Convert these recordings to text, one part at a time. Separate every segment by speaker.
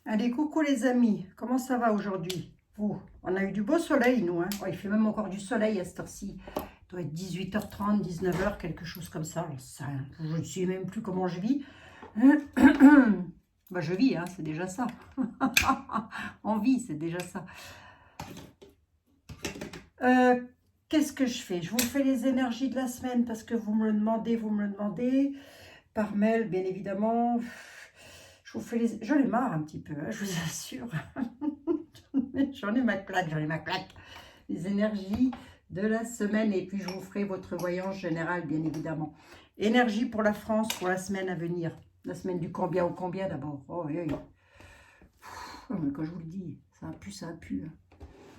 Speaker 1: Allez, coucou les amis, comment ça va aujourd'hui? Vous, on a eu du beau soleil, nous. Hein. Oh, il fait même encore du soleil à cette heure-ci. Il doit être 18h30, 19h, quelque chose comme ça. Je ne sais même plus comment je vis. Bah, je vis, hein, c'est déjà ça. On vit, c'est déjà ça. Euh, Qu'est-ce que je fais? Je vous fais les énergies de la semaine parce que vous me le demandez. Par mail, bien évidemment. Je vous fais les... J'en ai marre un petit peu, hein, je vous assure. J'en ai ma claque. Les énergies de la semaine. Et puis, je vous ferai votre voyance générale, bien évidemment. Énergie pour la France pour la semaine à venir. La semaine du combien au combien d'abord. Oh, oui, oui. Mais quand je vous le dis, ça a pu, ça a pu.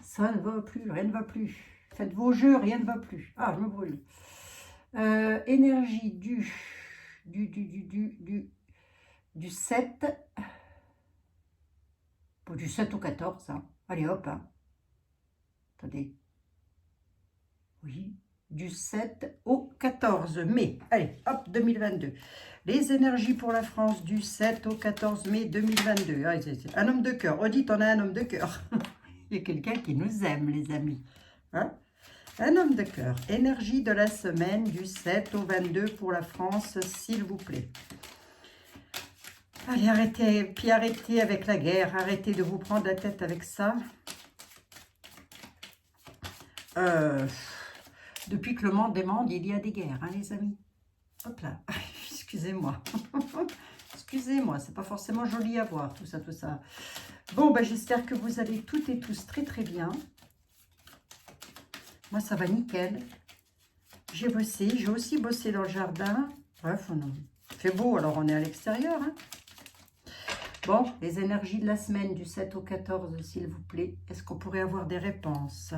Speaker 1: Ça ne va plus, rien ne va plus. Faites vos jeux, rien ne va plus. Ah, je me brûle. Énergie du 7. Du 7 au 14. Hein. Allez, hop. Hein. Attendez. Oui. Du 7 au 14 mai. Allez, hop, 2022. Les énergies pour la France du 7 au 14 mai 2022. Ah, c'est un homme de cœur. Odile, on a un homme de cœur. Il y a quelqu'un qui nous aime, les amis. Hein? Un homme de cœur. Énergie de la semaine du 7 au 22 pour la France, s'il vous plaît. Allez, arrêtez. Puis arrêtez avec la guerre. Arrêtez de vous prendre la tête avec ça. Depuis que le monde est monde, il y a des guerres, hein, les amis. Hop là. Excusez-moi. Excusez-moi, c'est pas forcément joli à voir, tout ça, tout ça. Bon, ben, j'espère que vous allez toutes et tous très, très bien. Moi, ça va nickel. J'ai bossé. J'ai aussi bossé dans le jardin. Bref, il fait beau, alors on est à l'extérieur. Hein. Bon, les énergies de la semaine du 7 au 14, s'il vous plaît. Est-ce qu'on pourrait avoir des réponses?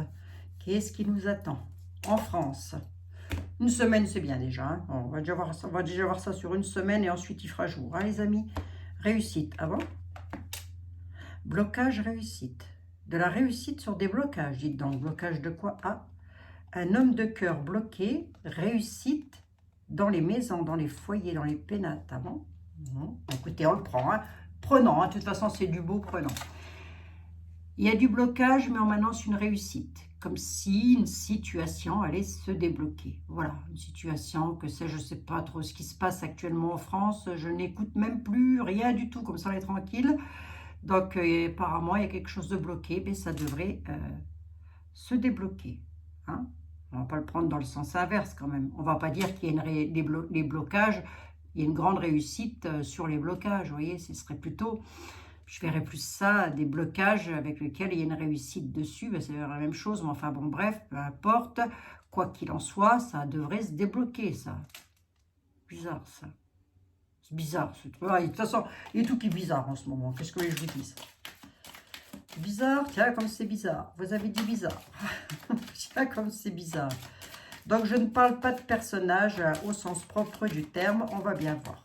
Speaker 1: Qu'est-ce qui nous attend en France? Une semaine, c'est bien déjà. Hein. On va déjà voir ça sur une semaine et ensuite il fera jour. Hein, les amis? Réussite. Ah bon? Blocage, réussite. De la réussite sur des blocages. Dites donc, blocage de quoi? Ah, un homme de cœur bloqué. Réussite dans les maisons, dans les foyers, dans les pénates. Ah bon? Écoutez, on le prend. Hein. Prenant. Hein. De toute façon, c'est du beau prenant. Il y a du blocage, mais en m'annonce une réussite. Comme si une situation allait se débloquer. Voilà, une situation que c'est, je ne sais pas trop ce qui se passe actuellement en France. Je n'écoute même plus rien du tout, comme ça on est tranquille. Donc apparemment, il y a quelque chose de bloqué, mais ça devrait se débloquer. Hein, on ne va pas le prendre dans le sens inverse quand même. On ne va pas dire qu'il y a des blocages, il y a une grande réussite sur les blocages. Vous voyez, ce serait plutôt... Je verrais plus ça, des blocages avec lesquels il y a une réussite dessus. Ben, c'est la même chose, mais enfin bon, bref, peu importe. Quoi qu'il en soit, ça devrait se débloquer, ça. Bizarre, ça. C'est bizarre. Ouais, de toute façon, il y a tout qui est bizarre en ce moment. Qu'est-ce que je vous dis? Bizarre, tiens, comme c'est bizarre. Vous avez dit bizarre. Tiens, comme c'est bizarre. Donc, je ne parle pas de personnage au sens propre du terme. On va bien voir.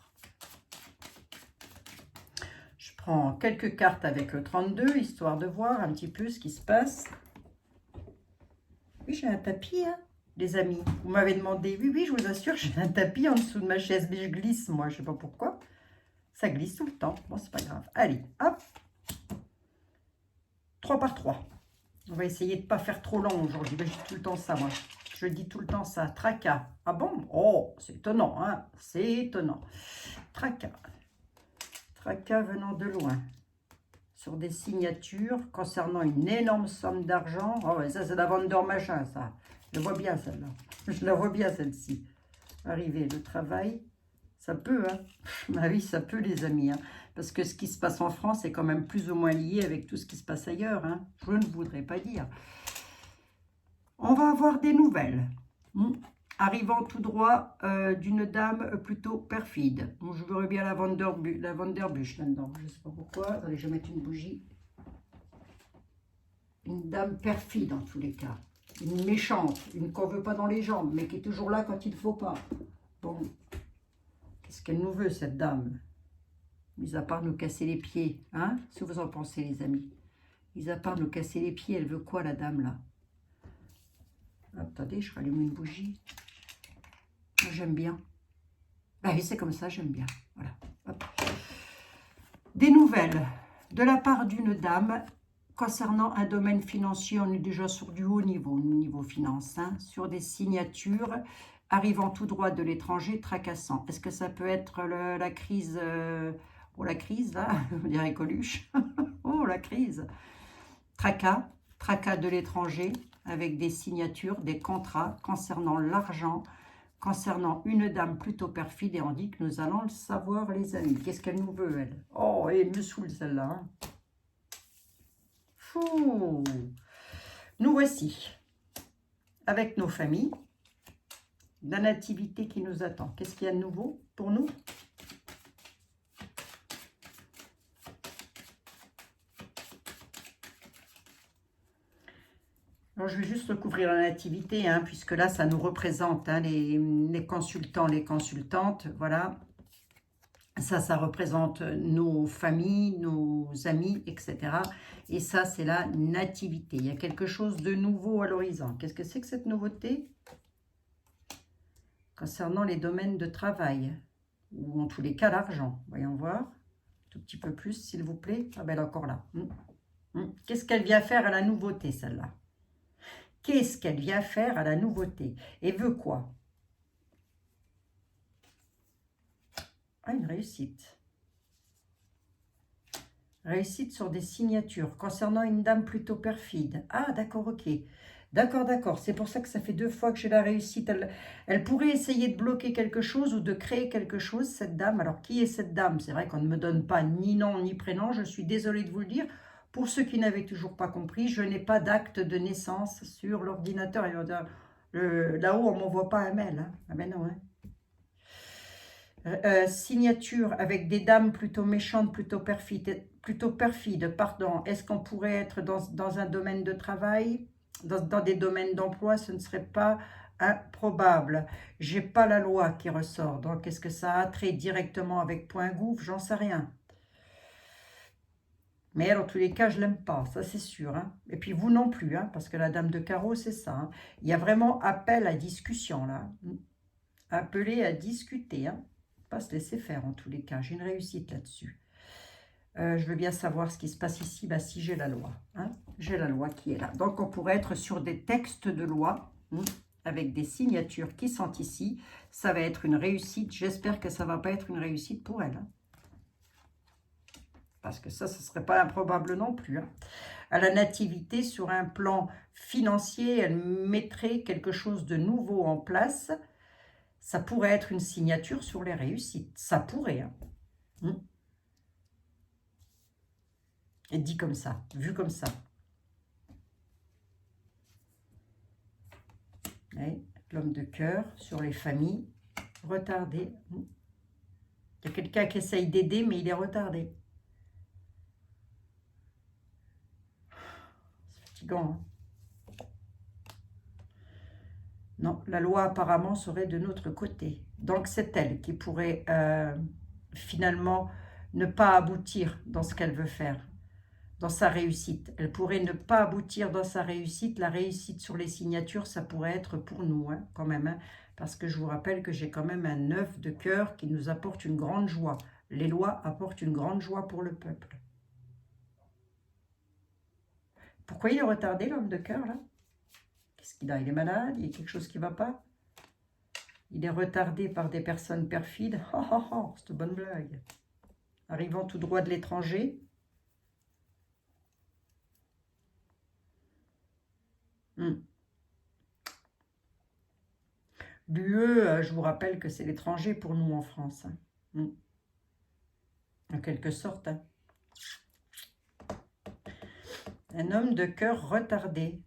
Speaker 1: Prends quelques cartes avec le 32, histoire de voir un petit peu ce qui se passe. Oui, j'ai un tapis, hein, les amis. Vous m'avez demandé, oui, je vous assure, j'ai un tapis en dessous de ma chaise, mais je glisse, moi, je ne sais pas pourquoi. Ça glisse tout le temps. Bon, c'est pas grave. Allez, hop. 3 par 3. On va essayer de ne pas faire trop long aujourd'hui. Je dis tout le temps ça, moi. Je dis tout le temps ça. Tracas. Ah bon? Oh, c'est étonnant, hein. C'est étonnant. Tracas. Tracas venant de loin. Sur des signatures concernant une énorme somme d'argent. Oh, ouais, ça, c'est la vente d'or machin, ça. Je la vois bien, celle-là. Je la vois bien, celle-ci. Arriver, le travail, ça peut, hein. Bah oui, ça peut, les amis. Hein. Parce que ce qui se passe en France est quand même plus ou moins lié avec tout ce qui se passe ailleurs. Hein. Je ne voudrais pas dire. On va avoir des nouvelles. Arrivant tout droit d'une dame plutôt perfide. Bon, je verrais bien la Vanderbush là-dedans. Je ne sais pas pourquoi. Allez, je vais mettre une bougie. Une dame perfide en tous les cas. Une méchante. Une qu'on ne veut pas dans les jambes, mais qui est toujours là quand il ne faut pas. Bon. Qu'est-ce qu'elle nous veut, cette dame? Mis à part nous casser les pieds. Hein? Ce que vous en pensez, les amis? Mis à part nous casser les pieds, elle veut quoi, la dame, là? Attendez, je rallume une bougie. J'aime bien. Ben oui, c'est comme ça, j'aime bien. Voilà. Hop. Des nouvelles. de la part d'une dame concernant un domaine financier. On est déjà sur du haut niveau, niveau finance, hein, sur des signatures arrivant tout droit de l'étranger, tracassant. Est-ce que ça peut être la crise oh la crise là, on dirait Coluche. Oh la crise. Tracas de l'étranger avec des signatures, des contrats concernant l'argent, concernant une dame plutôt perfide, et on dit que nous allons le savoir, les amis. Qu'est-ce qu'elle nous veut, elle? Oh, elle me saoule celle-là. Hein. Fou. Nous voici avec nos familles. La nativité qui nous attend. Qu'est-ce qu'il y a de nouveau pour nous? Alors, je vais juste recouvrir la nativité, hein, puisque là, ça nous représente, hein, les consultants, les consultantes, voilà. Ça représente nos familles, nos amis, etc. Et ça, c'est la nativité. Il y a quelque chose de nouveau à l'horizon. Qu'est-ce que c'est que cette nouveauté? Concernant les domaines de travail, ou en tous les cas l'argent. Voyons voir. Un tout petit peu plus, s'il vous plaît. Ah ben, elle est encore là. Qu'est-ce qu'elle vient faire à la nouveauté, celle-là? Qu'est-ce qu'elle vient faire à la nouveauté? Et veut quoi? Ah, une réussite. Réussite sur des signatures concernant une dame plutôt perfide. Ah, d'accord, ok. D'accord, d'accord. C'est pour ça que ça fait 2 fois que j'ai la réussite. Elle pourrait essayer de bloquer quelque chose ou de créer quelque chose, cette dame. Alors, qui est cette dame? C'est vrai qu'on ne me donne pas ni nom ni prénom. Je suis désolée de vous le dire. Pour ceux qui n'avaient toujours pas compris, je n'ai pas d'acte de naissance sur l'ordinateur. Là-haut, on ne m'envoie pas un mail. Hein. Ah ben non, hein. Signature avec des dames plutôt méchantes, plutôt perfides, pardon. Est-ce qu'on pourrait être dans un domaine de travail, dans des domaines d'emploi? Ce ne serait pas improbable. J'ai pas la loi qui ressort, donc est-ce que ça a trait directement avec point gouv? J'en sais rien. Mais elle, en tous les cas, je l'aime pas, ça c'est sûr. Hein. Et puis vous non plus, hein, parce que la dame de carreau, c'est ça. Hein. Il y a vraiment appel à discussion là. Appelé à discuter, hein. Pas se laisser faire en tous les cas. J'ai une réussite là-dessus. Je veux bien savoir ce qui se passe ici. Bah, si j'ai la loi. Hein, j'ai la loi qui est là. Donc, on pourrait être sur des textes de loi avec des signatures qui sont ici. Ça va être une réussite. J'espère que ça ne va pas être une réussite pour elle. Hein. Parce que ça ne serait pas improbable non plus. Hein. À la nativité, sur un plan financier, elle mettrait quelque chose de nouveau en place. Ça pourrait être une signature sur les réussites. Ça pourrait. Hein. Et dit comme ça, vu comme ça. L'homme de cœur sur les familles. Retardé. Il y a quelqu'un qui essaye d'aider, mais il est retardé. C'est fatigant. Hein. Non, la loi apparemment serait de notre côté. Donc c'est elle qui pourrait finalement ne pas aboutir dans ce qu'elle veut faire, dans sa réussite. Elle pourrait ne pas aboutir dans sa réussite. La réussite sur les signatures, ça pourrait être pour nous, hein, quand même. Hein, parce que je vous rappelle que j'ai quand même un 9 de cœur qui nous apporte une grande joie. Les lois apportent une grande joie pour le peuple. Pourquoi il est retardé, l'homme de cœur, là? Qu'est-ce qu'il a? Il est malade? Il y a quelque chose qui ne va pas? Il est retardé par des personnes perfides. Oh, oh, oh, c'est une bonne blague. Arrivant tout droit de l'étranger. L'UE, je vous rappelle que c'est l'étranger pour nous en France. Hein. En quelque sorte. Hein. Un homme de cœur retardé.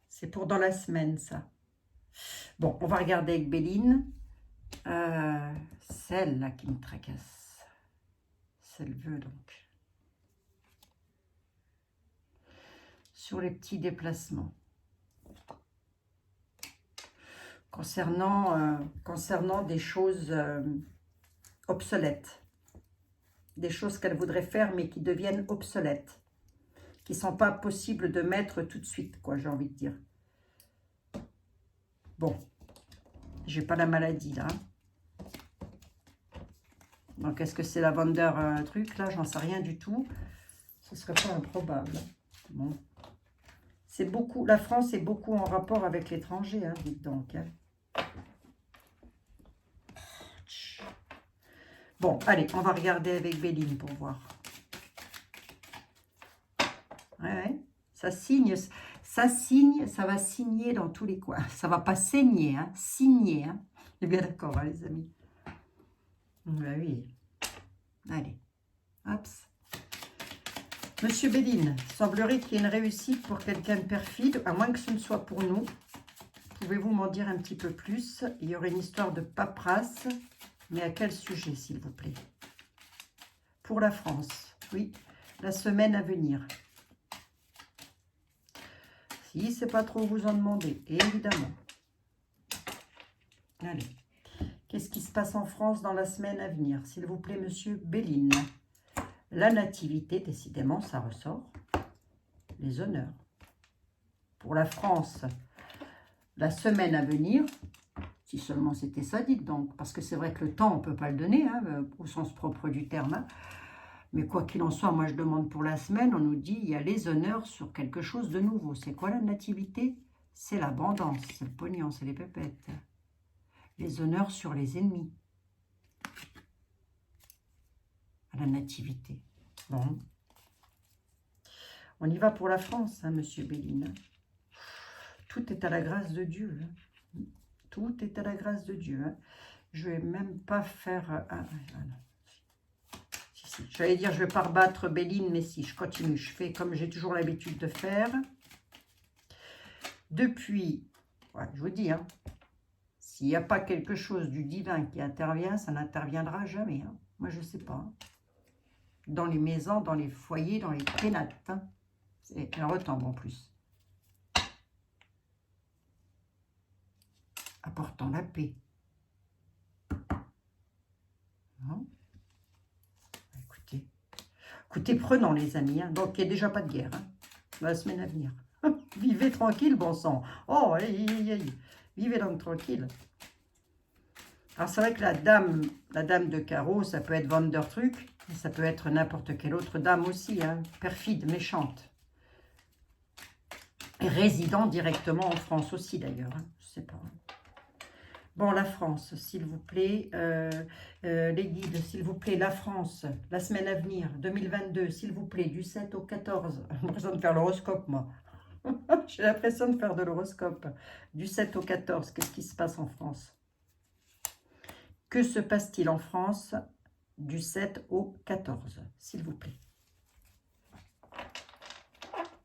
Speaker 1: C'est pour dans la semaine, ça. Bon, on va regarder avec Béline. Celle-là qui me tracasse. Celle veut donc. Sur les petits déplacements. Concernant des choses obsolètes. Des choses qu'elle voudrait faire, mais qui deviennent obsolètes. Qui ne sont pas possibles de mettre tout de suite, quoi, j'ai envie de dire. Bon, j'ai pas la maladie, là. Donc, est-ce que c'est la vendeur truc, là? J'en sais rien du tout. Ce serait pas improbable. Bon. C'est beaucoup, la France est beaucoup en rapport avec l'étranger, hein, dites donc. Hein. Bon, allez, on va regarder avec Béline pour voir. Ouais, ça signe, ça va signer dans tous les coins. Ça va pas saigner, hein, signer. Hein. On est bien d'accord, hein, les amis. Ben oui. Allez, hop. Monsieur Béline, semblerait qu'il y ait une réussite pour quelqu'un de perfide, à moins que ce ne soit pour nous. Pouvez-vous m'en dire un petit peu plus? Il y aurait une histoire de paperasse, mais à quel sujet, s'il vous plaît? Pour la France, oui, la semaine à venir. Si c'est pas trop vous en demander, évidemment. Allez, qu'est-ce qui se passe en France dans la semaine à venir? S'il vous plaît, monsieur Béline. La nativité, décidément, ça ressort. Les honneurs. Pour la France, la semaine à venir, si seulement c'était ça, dites donc, parce que c'est vrai que le temps, on ne peut pas le donner, hein, au sens propre du terme. Hein. Mais quoi qu'il en soit, moi je demande pour la semaine, on nous dit il y a les honneurs sur quelque chose de nouveau. C'est quoi la nativité? C'est l'abondance, c'est le pognon, c'est les pépettes. Les honneurs sur les ennemis. À la nativité. Bon. On y va pour la France, hein, monsieur Béline. Tout est à la grâce de Dieu. Hein. Tout est à la grâce de Dieu. Hein. Je ne vais même pas faire... non. Si. J'allais dire, je ne vais pas rebattre Béline, mais si, je continue. Je fais comme j'ai toujours l'habitude de faire. Depuis, ouais, je vous dis, hein, s'il n'y a pas quelque chose du divin qui intervient, ça n'interviendra jamais. Hein. Moi, je ne sais pas. Hein. Dans les maisons, dans les foyers, dans les pénates. Hein. C'est un retombe en plus. Apportant la paix. Non. Écoutez, prenons les amis. Hein. Donc, il n'y a déjà pas de guerre. Hein, la semaine à venir. Vivez tranquille, bon sang. Oh, aïe. Vivez donc tranquille. Alors, c'est vrai que la dame de carreau, ça peut être vendeur truc. Ça peut être n'importe quelle autre dame aussi. Hein, perfide, méchante. Et résidant directement en France aussi, d'ailleurs. Hein, je ne sais pas. Bon, la France, s'il vous plaît, les guides, s'il vous plaît, la France, la semaine à venir, 2022, s'il vous plaît, du 7 au 14. J'ai l'impression de faire l'horoscope, moi. J'ai l'impression de faire de l'horoscope. Du 7 au 14, qu'est-ce qui se passe en France? Que se passe-t-il en France du 7 au 14, s'il vous plaît?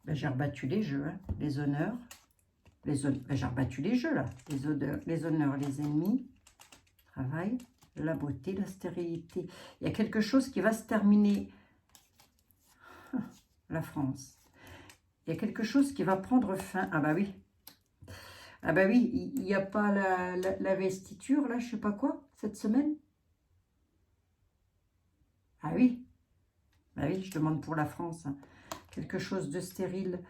Speaker 1: Ben, j'ai rebattu les jeux, hein, les honneurs. J'ai rebattu les jeux, là. Les honneurs, les ennemis, travail, la beauté, la stérilité. Il y a quelque chose qui va se terminer. La France. Il y a quelque chose qui va prendre fin. Ah bah oui. Ah bah oui, il n'y a pas la vestiture, là, je sais pas quoi, cette semaine. Ah oui. Ah oui, je demande pour la France. Hein. Quelque chose de stérile.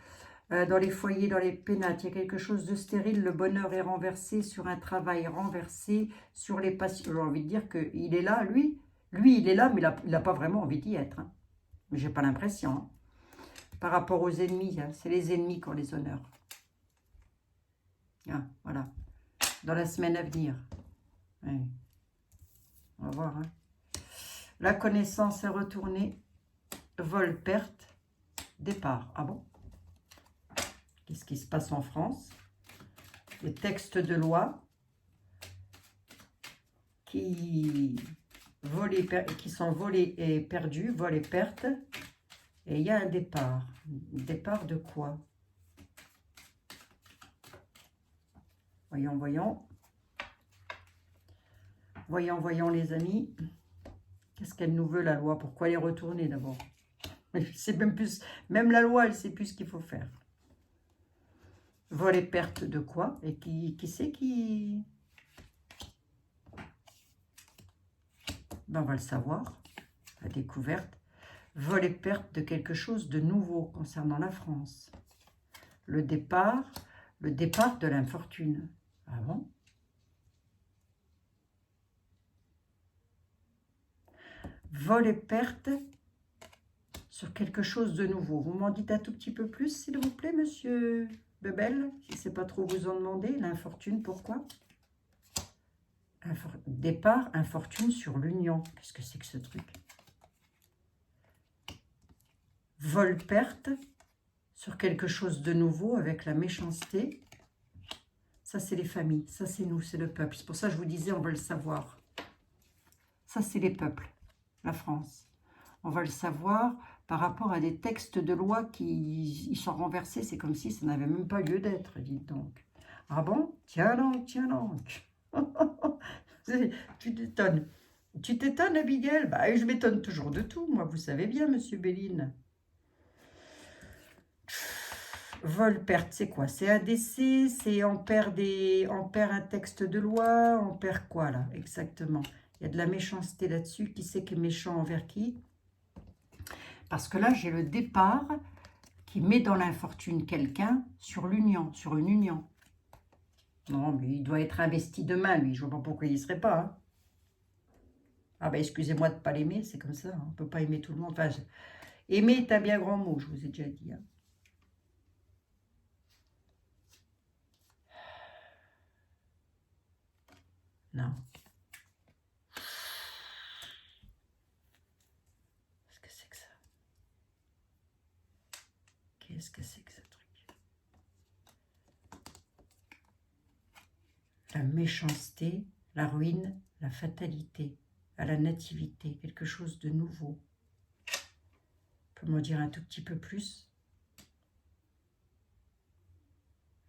Speaker 1: Dans les foyers, dans les pénates, il y a quelque chose de stérile. Le bonheur est renversé sur un travail renversé, sur les patients. J'ai envie de dire qu'il est là, lui. Lui, il est là, mais il n'a pas vraiment envie d'y être. Hein. Mais j'ai pas l'impression. Hein. Par rapport aux ennemis, hein, c'est les ennemis qui ont les honneurs. Ah, voilà. Dans la semaine à venir. Oui. On va voir. Hein. La connaissance est retournée. Vol, perte, départ. Ah bon? Qu'est-ce qui se passe en France? Les textes de loi qui sont volés et perdus, vol et perte. Et il y a un départ. Départ de quoi? Voyons. Voyons les amis. Qu'est-ce qu'elle nous veut la loi? Pourquoi elle est retournée d'abord? C'est même la loi, elle ne sait plus ce qu'il faut faire. Vol et perte de quoi? Et qui c'est qui... Ben, on va le savoir. La découverte. Vol et perte de quelque chose de nouveau concernant la France. Le départ de l'infortune. Ah bon? vol et perte sur quelque chose de nouveau. Vous m'en dites un tout petit peu plus, s'il vous plaît, monsieur Bebel, si c'est pas trop vous en demander. L'infortune, pourquoi? Départ, infortune sur l'union. Qu'est-ce que c'est que ce truc? Vol, perte sur quelque chose de nouveau avec la méchanceté. Ça, c'est les familles. Ça, c'est nous, c'est le peuple. C'est pour ça que je vous disais, on veut le savoir. Ça, c'est les peuples, la France. On va le savoir par rapport à des textes de loi qui ils sont renversés. C'est comme si ça n'avait même pas lieu d'être, dites donc. Ah bon? Tiens donc, tiens donc. Tu t'étonnes. Tu t'étonnes, Abigail? Bah, je m'étonne toujours de tout, moi, vous savez bien, monsieur Béline. Vol, perte, c'est quoi? C'est un décès, c'est on perd un texte de loi, on perd quoi, là, exactement? Il y a de la méchanceté là-dessus. Qui c'est qui est méchant envers qui? Parce que là, j'ai le départ qui met dans l'infortune quelqu'un sur l'union, sur une union. Non, mais il doit être investi demain, lui. Je ne vois pas pourquoi il ne serait pas. Hein. Ah ben, excusez-moi de ne pas l'aimer, c'est comme ça. Hein. On ne peut pas aimer tout le monde. Enfin, aimer est un bien grand mot, je vous ai déjà dit. Hein. Non. Qu'est-ce que c'est que ça? Qu'est-ce que c'est que ce truc? La méchanceté, la ruine, la fatalité, à la nativité, quelque chose de nouveau. On peut m'en dire un tout petit peu plus?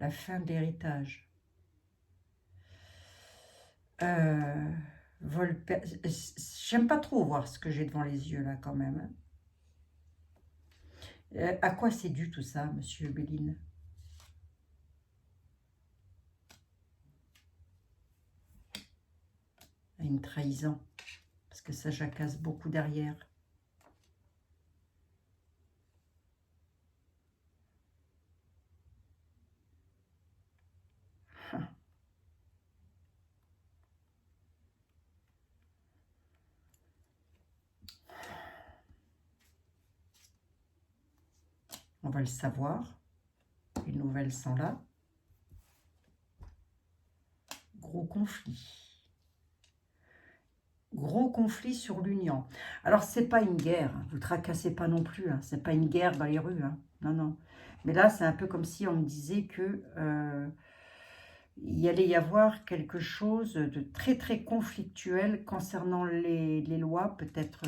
Speaker 1: La fin de l'héritage. J'aime pas trop voir ce que j'ai devant les yeux là quand même. À quoi c'est dû tout ça, monsieur Béline? À une trahison, parce que ça jacasse beaucoup derrière. On va le savoir. Les nouvelles sont là. Gros conflit. Gros conflit sur l'union. Alors, c'est pas une guerre. Vous tracassez pas non plus. Hein. C'est pas une guerre dans les rues. Hein. Non, non. Mais là, c'est un peu comme si on me disait que il allait y avoir quelque chose de très très conflictuel concernant les lois, peut-être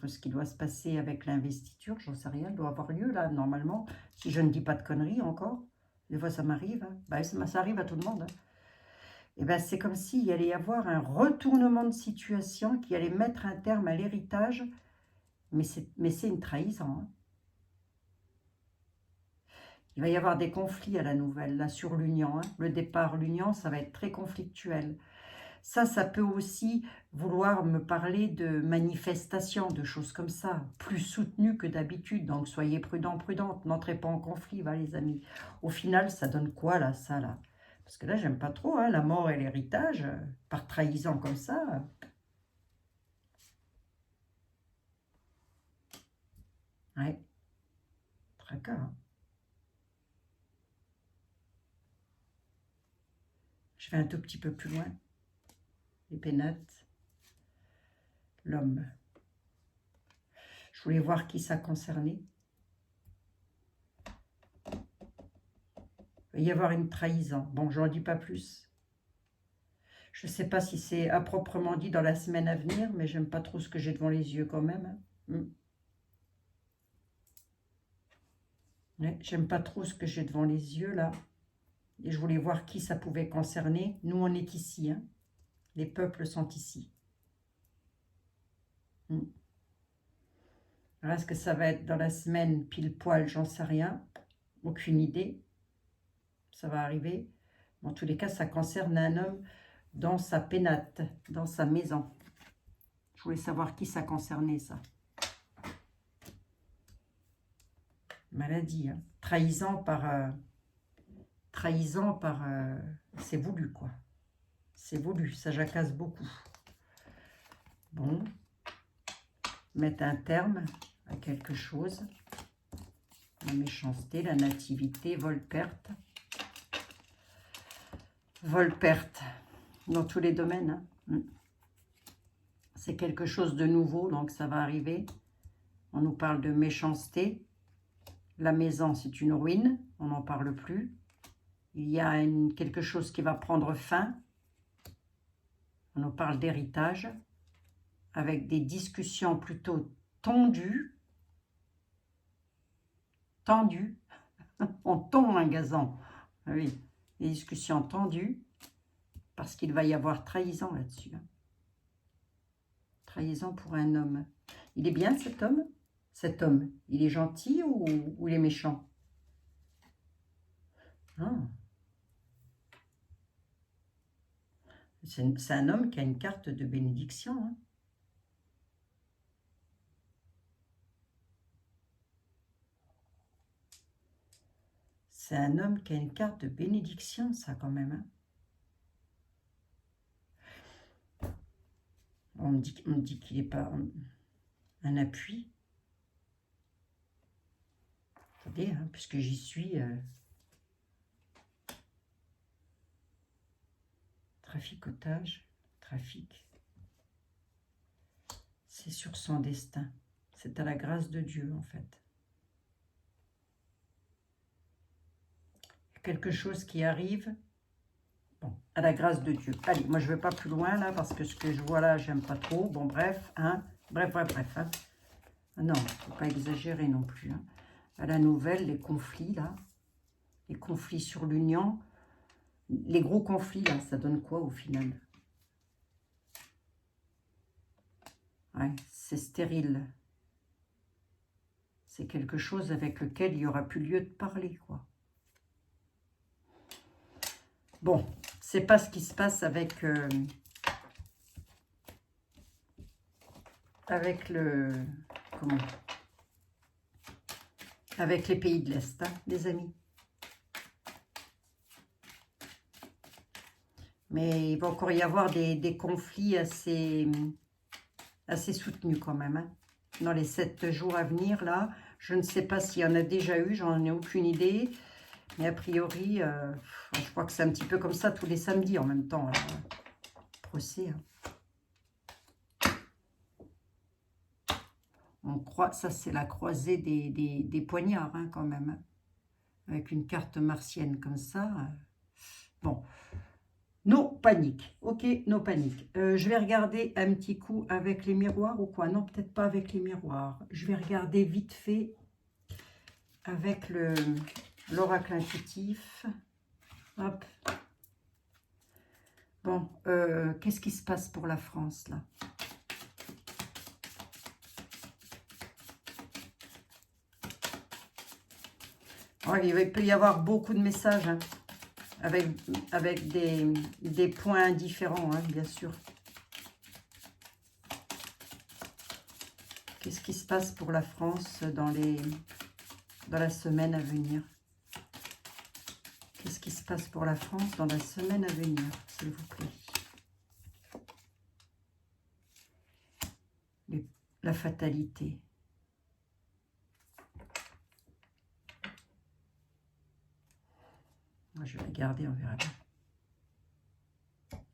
Speaker 1: ce qui doit se passer avec l'investiture, j'en sais rien, doit avoir lieu là normalement, si je ne dis pas de conneries encore, des fois ça m'arrive, hein. Bah, ça arrive à tout le monde, hein. Et ben c'est comme s'il allait y avoir un retournement de situation qui allait mettre un terme à l'héritage, mais c'est une trahison, hein. Il va y avoir des conflits à la nouvelle, là, sur l'union. Hein. Le départ, l'union, ça va être très conflictuel. Ça peut aussi vouloir me parler de manifestations, de choses comme ça, plus soutenues que d'habitude. Donc, soyez prudents, prudentes. N'entrez pas en conflit, va, les amis. Au final, ça donne quoi, là, ça, là? Parce que là, j'aime pas trop, hein, la mort et l'héritage, par trahison comme ça. Ouais, tracas, hein. Je vais un tout petit peu plus loin. Les pénates. L'homme. Je voulais voir qui ça concernait. Il va y avoir une trahison. Bon, je n'en dis pas plus. Je ne sais pas si c'est à proprement dit dans la semaine à venir, mais j'aime pas trop ce que j'ai devant les yeux quand même. Ouais, j'aime pas trop ce que j'ai devant les yeux là. Et je voulais voir qui ça pouvait concerner. Nous, on est ici. Hein. Les peuples sont ici. Alors, est-ce que ça va être dans la semaine pile poil? J'en sais rien. Aucune idée. Ça va arriver. En tous les cas, ça concerne un homme dans sa pénate, dans sa maison. Je voulais savoir qui ça concernait, ça. Maladie, hein. Trahison par... c'est voulu, quoi. C'est voulu, ça jacasse beaucoup. Bon. mettre un terme à quelque chose. La méchanceté, la nativité, vol-perte. Vol-perte dans tous les domaines. Hein. C'est quelque chose de nouveau, donc ça va arriver. On nous parle de méchanceté. La maison, c'est une ruine, on n'en parle plus. Il y a quelque chose qui va prendre fin. On nous parle d'héritage, avec des discussions plutôt tendues. Tendues. On tond un gazon. Oui, des discussions tendues, parce qu'il va y avoir trahison là-dessus. Hein. Trahison pour un homme. Il est bien cet homme? Cet homme, il est gentil ou il est méchant? Ah. C'est un homme qui a une carte de bénédiction. Hein. C'est un homme qui a une carte de bénédiction, ça, quand même. Hein. On me dit qu'il n'est pas un appui. Attendez, hein, puisque j'y suis. Traficotage, trafic. C'est sur son destin. C'est à la grâce de Dieu, en fait. Quelque chose qui arrive, bon, à la grâce de Dieu. Allez, moi, je ne vais pas plus loin, là, parce que ce que je vois là, j'aime pas trop. Bon, bref, hein. Bref. Hein. Non, il ne faut pas exagérer non plus. Hein. À la nouvelle, les conflits, là. Les conflits sur l'union. Les gros conflits, là, ça donne quoi, au final? Ouais, c'est stérile. C'est quelque chose avec lequel il n'y aura plus lieu de parler, quoi. Bon, c'est pas ce qui se passe avec avec les pays de l'Est, hein, les amis. Mais il va encore y avoir des conflits assez soutenus quand même. Hein. Dans les 7 jours à venir, là, je ne sais pas s'il y en a déjà eu, j'en ai aucune idée. Mais a priori, je crois que c'est un petit peu comme ça tous les samedis en même temps. Procès. Hein. On croit, ça c'est la croisée des poignards hein, quand même. Hein. Avec une carte martienne comme ça. Bon. No panique. Ok, no panique. Je vais regarder un petit coup avec les miroirs ou quoi? Non, peut-être pas avec les miroirs. Je vais regarder vite fait avec l'oracle intuitif. Hop. Bon, qu'est-ce qui se passe pour la France, là? Oh, il peut y avoir beaucoup de messages, hein, avec des points différents, hein, bien sûr. Qu'est-ce qui se passe pour la France dans la semaine à venir? Qu'est-ce qui se passe pour la France dans la semaine à venir, s'il vous plaît? La fatalité. Moi, je vais regarder, on verra bien.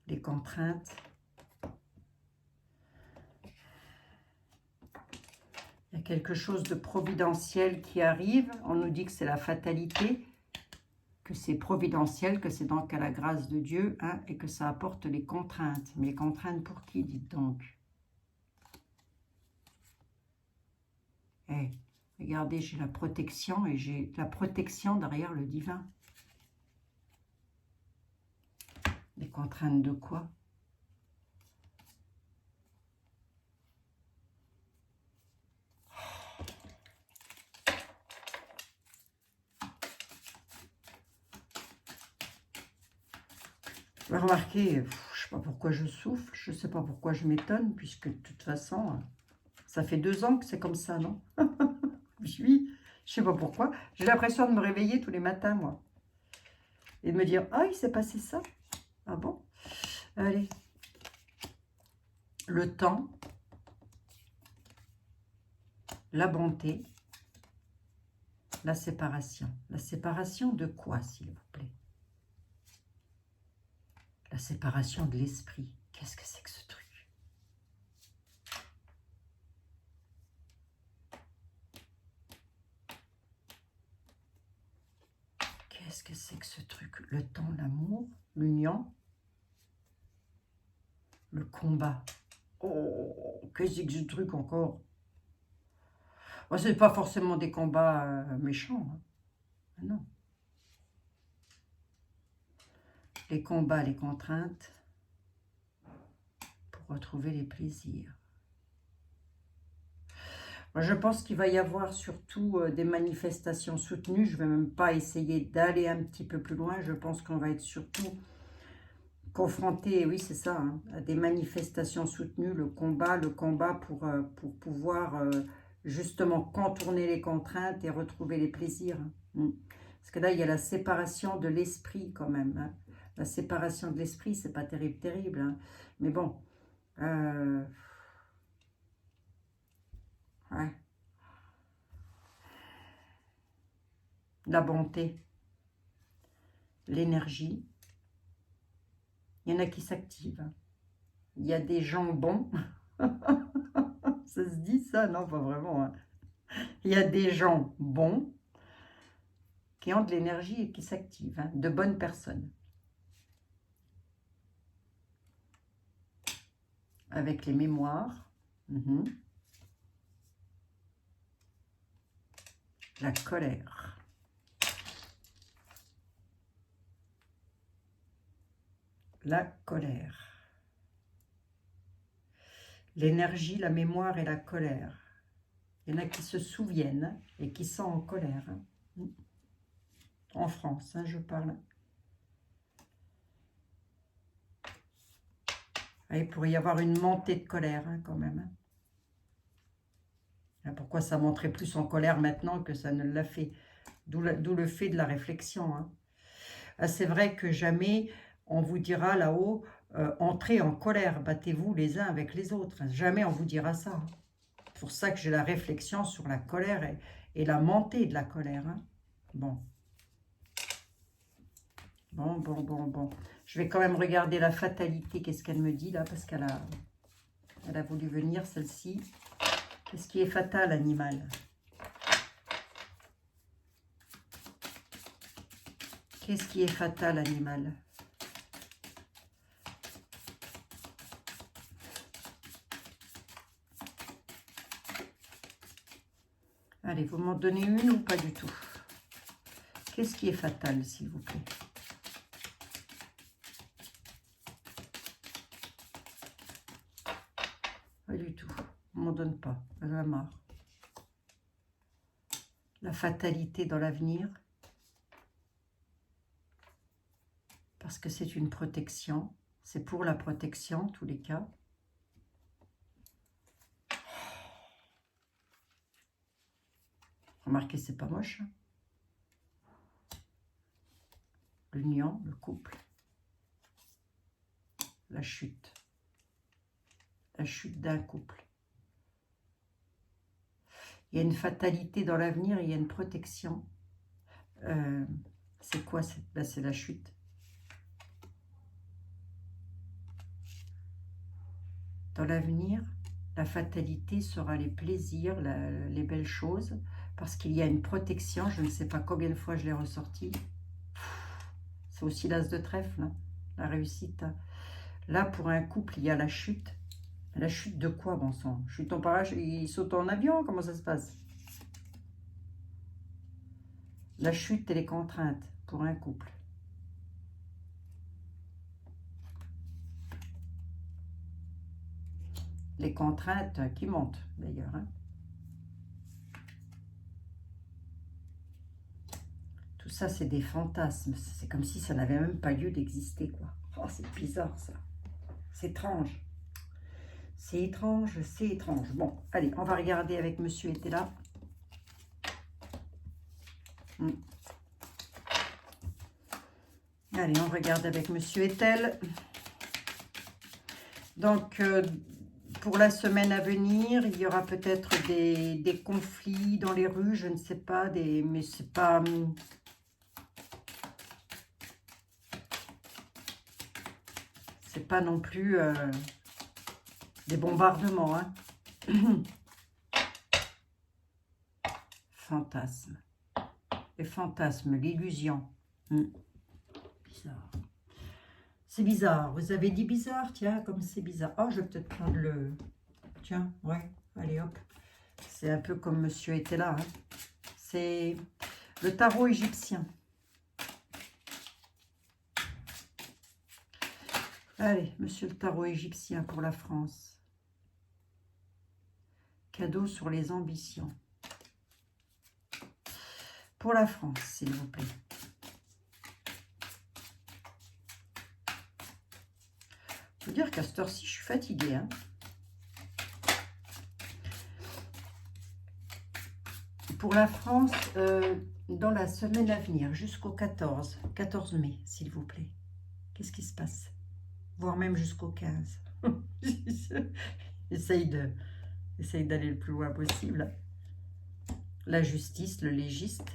Speaker 1: Les contraintes. Il y a quelque chose de providentiel qui arrive. On nous dit que c'est la fatalité, que c'est providentiel, que c'est donc à la grâce de Dieu, hein, et que ça apporte les contraintes. Mais les contraintes pour qui, dites donc? Eh, regardez, j'ai la protection et j'ai la protection derrière le divin. Les contraintes de quoi? Remarquez, je ne sais pas pourquoi je souffle, je ne sais pas pourquoi je m'étonne, puisque de toute façon, ça fait 2 ans que c'est comme ça, non? Oui, je ne sais pas pourquoi. J'ai l'impression de me réveiller tous les matins, moi. Et de me dire, ah, il s'est passé ça. Ah bon? Allez. Le temps. la bonté, la séparation. La séparation de quoi, s'il vous plaît? La séparation de l'esprit. Qu'est-ce que c'est que ce truc? Qu'est-ce que c'est que ce truc? Le temps, l'amour, l'union, le combat. Oh, qu'est-ce que c'est que ce truc encore? Bon, ce n'est pas forcément des combats méchants. Hein. Non. Les combats, les contraintes, pour retrouver les plaisirs. Moi, je pense qu'il va y avoir surtout des manifestations soutenues. Je ne vais même pas essayer d'aller un petit peu plus loin. Je pense qu'on va être surtout confronté, oui c'est ça, hein, à des manifestations soutenues, le combat pour pouvoir justement contourner les contraintes et retrouver les plaisirs. Hein. Parce que là, il y a la séparation de l'esprit quand même. Hein. La séparation de l'esprit, c'est pas terrible, terrible. Hein. Mais bon, ouais. La bonté, l'énergie. Il y en a qui s'activent. Il y a des gens bons. Ça se dit ça? Non, pas vraiment. Hein. Il y a des gens bons qui ont de l'énergie et qui s'activent. Hein, de bonnes personnes. Avec les mémoires. La colère. La colère. L'énergie, la mémoire et la colère. Il y en a qui se souviennent et qui sont en colère. Hein. En France, hein, je parle. Et il pourrait y avoir une montée de colère hein, quand même. Hein. Pourquoi ça monterait plus en colère maintenant que ça ne l'a fait? D'où le fait de la réflexion. Hein. Ah, c'est vrai que jamais on vous dira là-haut, entrez en colère, battez-vous les uns avec les autres. Jamais on vous dira ça. C'est pour ça que j'ai la réflexion sur la colère et la montée de la colère. Hein. Bon. Bon. Je vais quand même regarder la fatalité, qu'est-ce qu'elle me dit là, parce qu'elle a voulu venir, celle-ci. Qu'est-ce qui est fatal, animal? Qu'est-ce qui est fatal, animal? Allez, vous m'en donnez une ou pas du tout? Qu'est-ce qui est fatal, s'il vous plaît? Pas du tout. On ne m'en donne pas. J'en ai marre. La fatalité dans l'avenir. Parce que c'est une protection. C'est pour la protection, en tous les cas. Remarquez, c'est pas moche. L'union, le couple. La chute. La chute d'un couple. Il y a une fatalité dans l'avenir, il y a une protection. C'est quoi? C'est la chute. Dans l'avenir, la fatalité sera les plaisirs, les belles choses, parce qu'il y a une protection. Je ne sais pas combien de fois je l'ai ressorti. C'est aussi l'as de trèfle, hein, la réussite. Là, pour un couple, il y a la chute. La chute de quoi, bon sang? Chute en parachute, il saute en avion, comment ça se passe? La chute et les contraintes pour un couple. Les contraintes qui montent, d'ailleurs. Hein. Tout ça, c'est des fantasmes. C'est comme si ça n'avait même pas lieu d'exister, quoi. Oh, c'est bizarre, ça. C'est étrange. C'est étrange, c'est étrange. Bon, allez, on va regarder avec Monsieur était là. Allez, on regarde avec Monsieur Etel. Donc, pour la semaine à venir, il y aura peut-être des conflits dans les rues, je ne sais pas, mais c'est pas... C'est pas non plus des bombardements, hein. Fantasme. Les fantasmes, l'illusion. Bizarre. C'est bizarre. Vous avez dit bizarre, tiens, comme c'est bizarre. Oh, je vais peut-être prendre le... Tiens, ouais, allez hop. C'est un peu comme monsieur était là. Hein. C'est le tarot égyptien. Allez, monsieur le tarot égyptien pour la France. Cadeau sur les ambitions. Pour la France, s'il vous plaît. Je veux dire qu'à cette heure-ci, je suis fatiguée. Hein. Pour la France, dans la semaine à venir, jusqu'au 14 mai, s'il vous plaît. Qu'est-ce qui se passe? Voire même jusqu'au 15. Essaye d'aller le plus loin possible. La justice, le légiste,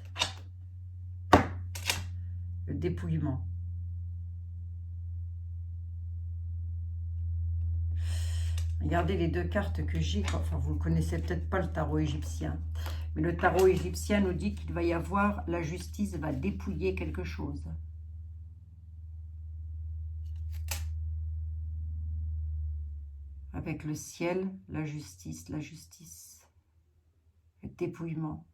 Speaker 1: le dépouillement. Regardez les deux cartes que j'ai. Enfin, vous ne connaissez peut-être pas le tarot égyptien. Mais le tarot égyptien nous dit qu'il va y avoir, la justice va dépouiller quelque chose. Avec le ciel, la justice, le dépouillement.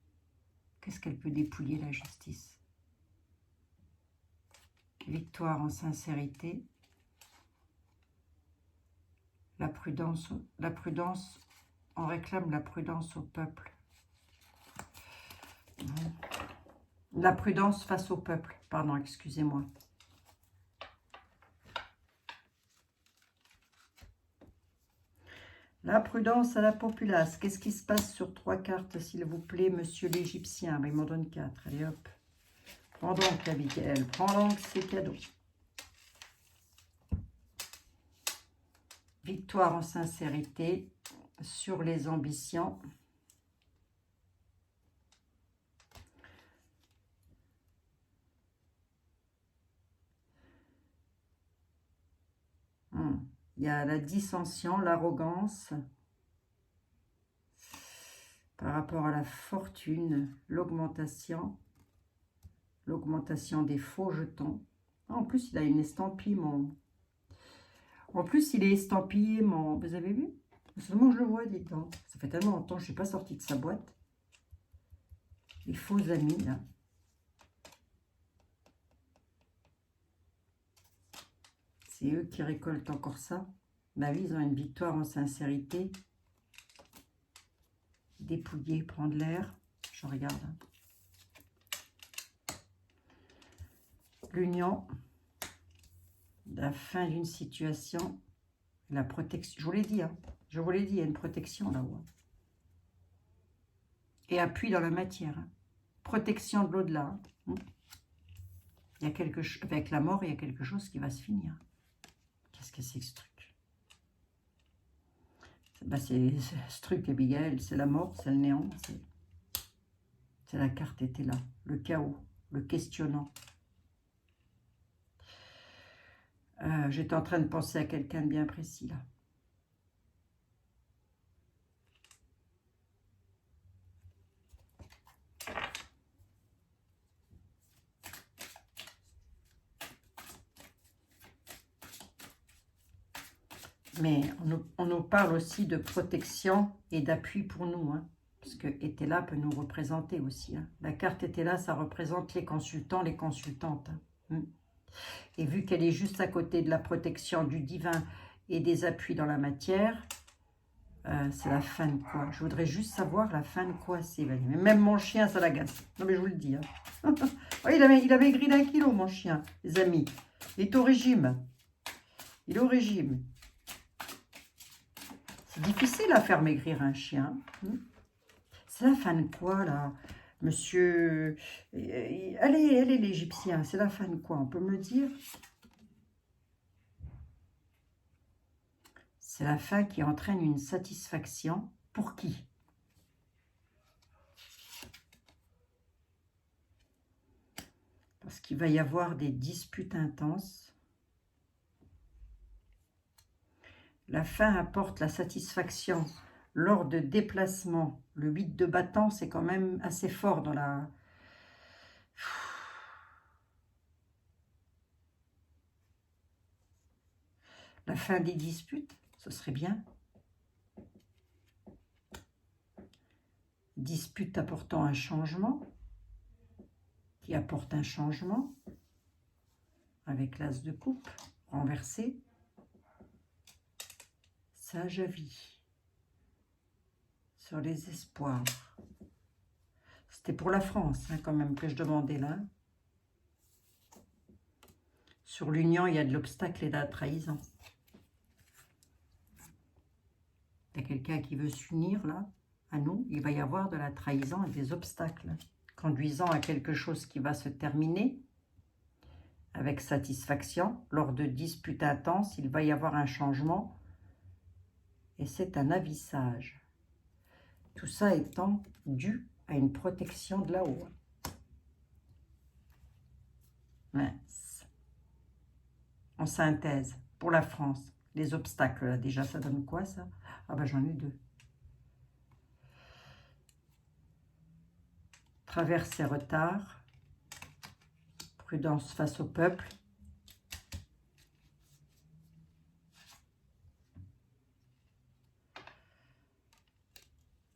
Speaker 1: Qu'est-ce qu'elle peut dépouiller, la justice? Victoire en sincérité. La prudence, on réclame la prudence au peuple. La prudence face au peuple, pardon, excusez-moi. La prudence à la populace. Qu'est-ce qui se passe sur 3 cartes, s'il vous plaît, monsieur l'Égyptien? Ben, il m'en donne 4. Allez, hop. Prends donc, Abigail. Prends donc ces cadeaux. Victoire en sincérité sur les ambitions. Il y a la dissension, l'arrogance par rapport à la fortune, l'augmentation des faux jetons. En plus, il a une estampille, En plus, il est estampillé, Vous avez vu? Seulement, je le vois, dites donc. Ça fait tellement longtemps que je ne suis pas sortie de sa boîte. Les faux amis, là. C'est eux qui récoltent encore ça. Bah oui, ils ont une victoire en sincérité. Dépouiller, prendre l'air. Je regarde. L'union. La fin d'une situation. La protection. Je vous l'ai dit, hein. Je vous l'ai dit, il y a une protection là-haut. Et appui dans la matière. Hein. Protection de l'au-delà. Hein. Il y a quelque chose. Avec la mort, il y a quelque chose qui va se finir. Qu'est-ce que c'est que ce truc? Bah, c'est ce truc, Abigail, c'est la mort, c'est le néant. C'est la carte était là. Le chaos, le questionnant. J'étais en train de penser à quelqu'un de bien précis, là. Mais on nous parle aussi de protection et d'appui pour nous, hein, parce que Etela peut nous représenter aussi. Hein. La carte Etela, ça représente les consultants, les consultantes. Hein. Et vu qu'elle est juste à côté de la protection du divin et des appuis dans la matière, c'est la fin de quoi? Je voudrais juste savoir la fin de quoi c'est. Mais même mon chien, ça l'agace. Non mais je vous le dis. Hein. Oh, il a maigri d'1 kilo, mon chien, les amis. Il est au régime. Il est au régime. C'est difficile à faire maigrir un chien. C'est la fin de quoi, là, monsieur? Allez, l'Égyptien, c'est la fin de quoi? On peut me le dire? C'est la fin qui entraîne une satisfaction. Pour qui? Parce qu'il va y avoir des disputes intenses. La fin apporte la satisfaction lors de déplacements. Le 8 de bâton, c'est quand même assez fort dans la... La fin des disputes, ce serait bien. Dispute apportant un changement, qui apporte un changement, avec l'as de coupe renversé. Sage avis sur les espoirs. C'était pour la France, hein, quand même, que je demandais là. Sur l'union, il y a de l'obstacle et de la trahison. Il y a quelqu'un qui veut s'unir là, à nous. Il va y avoir de la trahison et des obstacles, conduisant à quelque chose qui va se terminer avec satisfaction. Lors de disputes intenses, il va y avoir un changement. Et c'est un avissage. Tout ça étant dû à une protection de là-haut. Mince. En synthèse, pour la France, les obstacles, là, déjà, ça donne quoi, ça? Ah ben, j'en ai deux. Traverse et retard. Prudence face au peuple.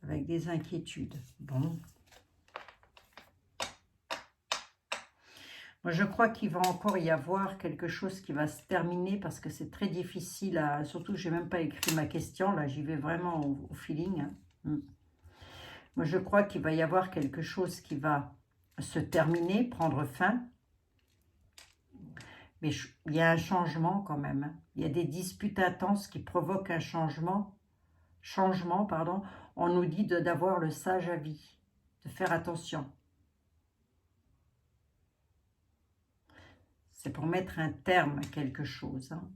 Speaker 1: Avec des inquiétudes. Bon. Moi, je crois qu'il va encore y avoir quelque chose qui va se terminer parce que c'est très difficile à... Surtout, je n'ai même pas écrit ma question. Là, j'y vais vraiment au feeling. Hein. Moi, je crois qu'il va y avoir quelque chose qui va se terminer, prendre fin. Mais il y a un changement quand même. Hein. Il y a des disputes intenses qui provoquent un changement. Pardon. On nous dit d'avoir le sage avis, de faire attention. C'est pour mettre un terme à quelque chose. Hein.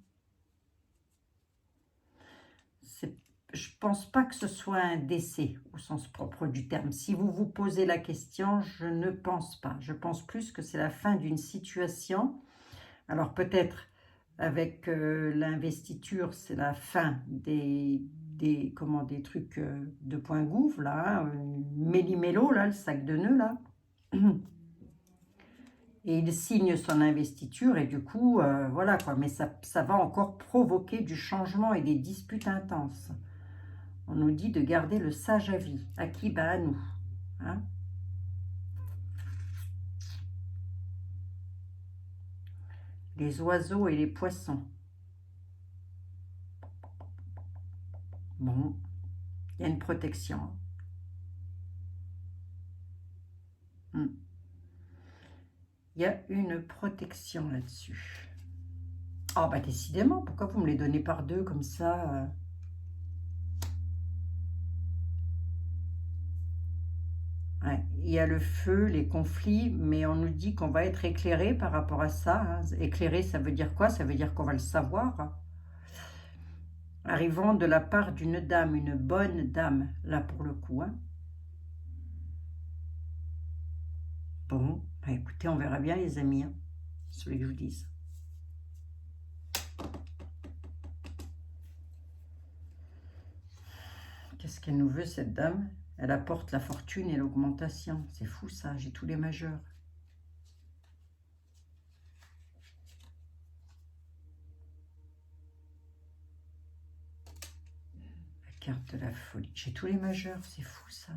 Speaker 1: Je ne pense pas que ce soit un décès au sens propre du terme. Si vous vous posez la question, je ne pense pas. Je pense plus que c'est la fin d'une situation. Alors peut-être avec l'investiture, c'est la fin des trucs de point gouffre, là, méli-mélo, là, le sac de nœuds, là. Et il signe son investiture et du coup, voilà quoi. Mais ça va encore provoquer du changement et des disputes intenses. On nous dit de garder le sage avis. À qui? Ben à nous. Hein? Les oiseaux et les poissons. Bon, il y a une protection. Il y a une protection là-dessus. Ah bah décidément, pourquoi vous me les donnez par deux comme ça Ouais, il y a le feu, les conflits, mais on nous dit qu'on va être éclairé par rapport à ça. Hein. Éclairé, ça veut dire quoi? Ça veut dire qu'on va le savoir. Arrivant de la part d'une dame, une bonne dame, là pour le coup. Hein. Bon, bah écoutez, on verra bien les amis, hein, celui que je vous dise. Qu'est-ce qu'elle nous veut cette dame? Elle apporte la fortune et l'augmentation. C'est fou ça, j'ai tous les majeurs. La carte de la folie. J'ai tous les majeurs, c'est fou ça.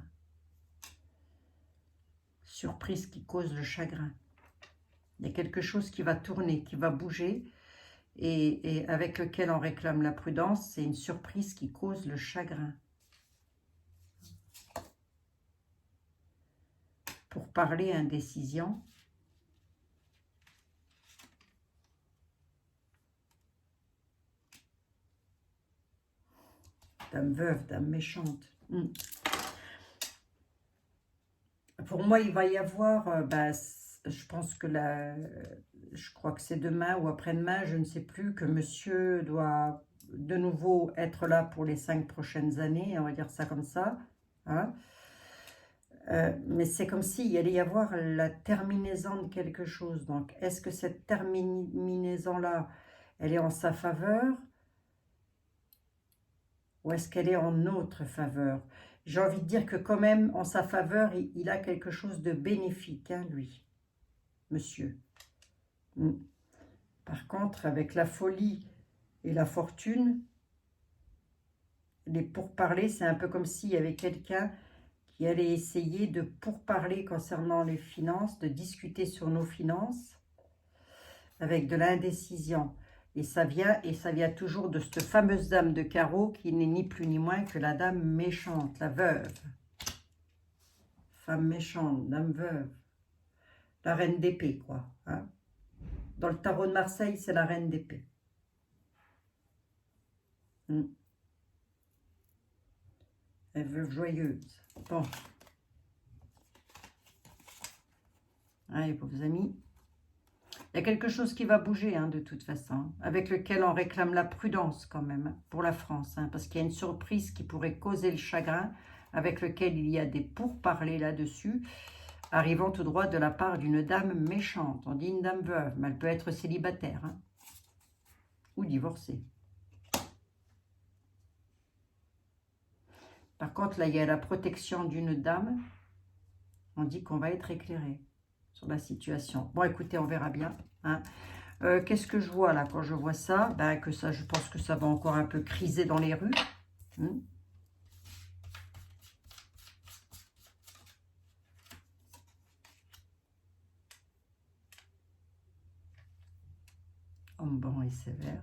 Speaker 1: Surprise qui cause le chagrin. Il y a quelque chose qui va tourner, qui va bouger et avec lequel on réclame la prudence. C'est une surprise qui cause le chagrin. Pour parler indécision. Dame veuve, dame méchante. Pour moi, il va y avoir, je pense que je crois que c'est demain ou après-demain, je ne sais plus, que monsieur doit de nouveau être là pour les 5 prochaines années, on va dire ça comme ça. Hein. Mais c'est comme s'il allait y avoir la terminaison de quelque chose. Donc, est-ce que cette terminaison-là, elle est en sa faveur ou est-ce qu'elle est en notre faveur? J'ai envie de dire que quand même, en sa faveur, il a quelque chose de bénéfique, hein, lui, monsieur. Par contre, avec la folie et la fortune, les pourparlers, c'est un peu comme s'il y avait quelqu'un qui allait essayer de pourparler concernant les finances, de discuter sur nos finances, avec de l'indécision. Et ça vient toujours de cette fameuse dame de carreau qui n'est ni plus ni moins que la dame méchante, la veuve. Femme méchante, dame veuve. La reine d'épée, quoi. Hein. Dans le tarot de Marseille, c'est la reine d'épée. Elle veuve joyeuse. Bon. Allez, pauvres amis. Il y a quelque chose qui va bouger, hein, de toute façon, avec lequel on réclame la prudence quand même, pour la France, hein, parce qu'il y a une surprise qui pourrait causer le chagrin, avec lequel il y a des pourparlers là-dessus, arrivant tout droit de la part d'une dame méchante. On dit une dame veuve, mais elle peut être célibataire, hein, ou divorcée. Par contre, là, il y a la protection d'une dame. On dit qu'on va être éclairé sur la situation. Bon, écoutez, on verra bien. Hein. Qu'est-ce que je vois là quand je vois ça? Ben, que ça, je pense que ça va encore un peu criser dans les rues. Homme bon et sévère.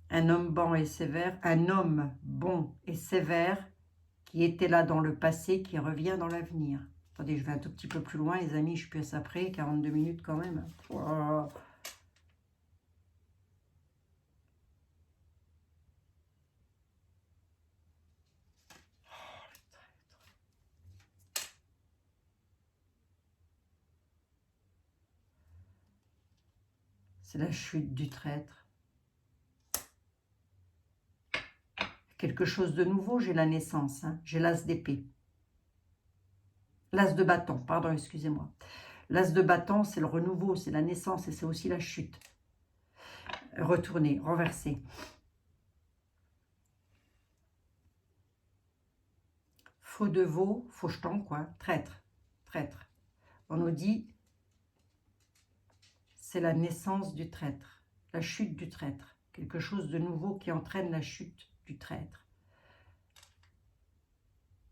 Speaker 1: Un homme bon et sévère, un homme bon et sévère qui était là dans le passé, qui revient dans l'avenir. Attendez, je vais un tout petit peu plus loin, les amis, je suis plus après, 42 minutes quand même. Wow. C'est la chute du traître. Quelque chose de nouveau, j'ai la naissance, hein. J'ai l'as d'épée. L'as de bâton, pardon, excusez-moi. L'as de bâton, c'est le renouveau, c'est la naissance et c'est aussi la chute. Retourner, renverser. Faux de veau, faux jeton, quoi. Traître, traître. On nous dit, c'est la naissance du traître, la chute du traître. Quelque chose de nouveau qui entraîne la chute du traître.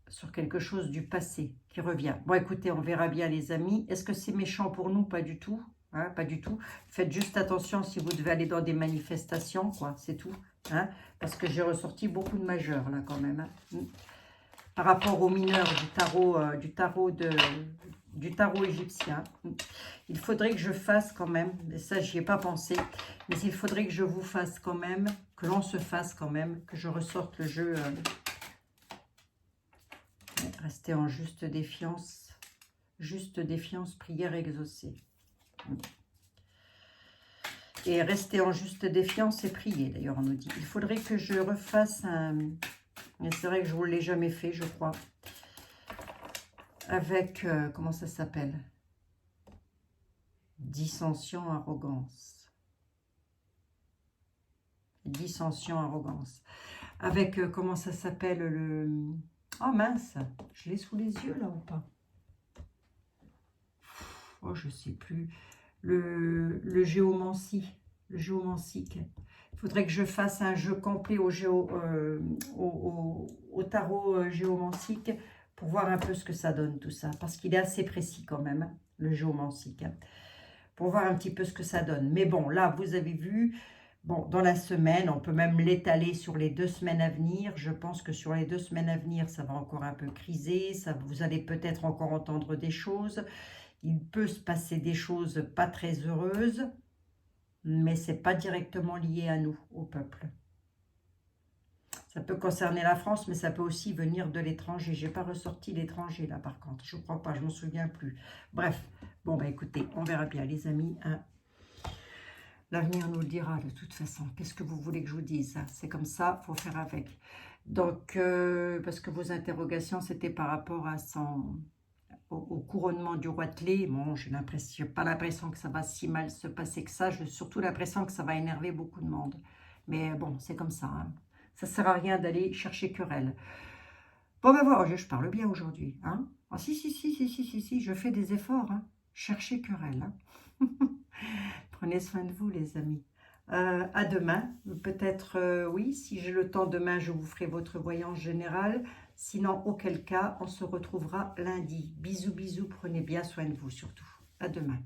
Speaker 1: Sur quelque chose du passé qui revient. Bon, écoutez, on verra bien, les amis. Est-ce que c'est méchant pour nous? Pas du tout. Hein, pas du tout. Faites juste attention si vous devez aller dans des manifestations, quoi. C'est tout. Hein, parce que j'ai ressorti beaucoup de majeurs, là, quand même. Hein. Par rapport aux mineurs du tarot égyptien. Il faudrait que je fasse quand même, et ça, j'y ai pas pensé, mais il faudrait que je vous fasse quand même, que l'on se fasse quand même, que je ressorte le jeu... Restez en juste défiance, prière exaucée. Et rester en juste défiance et prier, d'ailleurs, on nous dit. Il faudrait que je refasse un... Mais c'est vrai que je ne vous l'ai jamais fait, je crois. Avec, comment ça s'appelle? Dissension, arrogance. Dissension, arrogance. Avec, comment ça s'appelle le... Oh mince, je l'ai sous les yeux là ou pas? Oh, je sais plus. Le géomancie. Le géomancique. Il faudrait que je fasse un jeu complet au tarot géomancique pour voir un peu ce que ça donne tout ça. Parce qu'il est assez précis quand même, hein, le géomancique. Hein, pour voir un petit peu ce que ça donne. Mais bon, là, vous avez vu... Bon, dans la semaine, on peut même l'étaler sur les 2 semaines à venir. Je pense que sur les 2 semaines à venir, ça va encore un peu criser. Ça, vous allez peut-être encore entendre des choses. Il peut se passer des choses pas très heureuses, mais ce n'est pas directement lié à nous, au peuple. Ça peut concerner la France, mais ça peut aussi venir de l'étranger. Je n'ai pas ressorti l'étranger, là, par contre. Je ne crois pas, je ne m'en souviens plus. Bref, bon, bah écoutez, on verra bien, les amis. Hein. L'avenir nous le dira, de toute façon. Qu'est-ce que vous voulez que je vous dise? C'est comme ça, il faut faire avec. Donc, parce que vos interrogations, c'était par rapport à au couronnement du roi de clé. Bon, j'ai pas l'impression que ça va si mal se passer que ça. J'ai surtout l'impression que ça va énerver beaucoup de monde. Mais bon, c'est comme ça. Hein. Ça ne sert à rien d'aller chercher querelle. Bon, ben voilà, je parle bien aujourd'hui. Hein. Ah, si, je fais des efforts. Hein. Cherchez querelle. Hein. Prenez soin de vous, les amis. À demain. Peut-être, oui, si j'ai le temps demain, je vous ferai votre voyance générale. Sinon, auquel cas, on se retrouvera lundi. Bisous, bisous. Prenez bien soin de vous, surtout. À demain.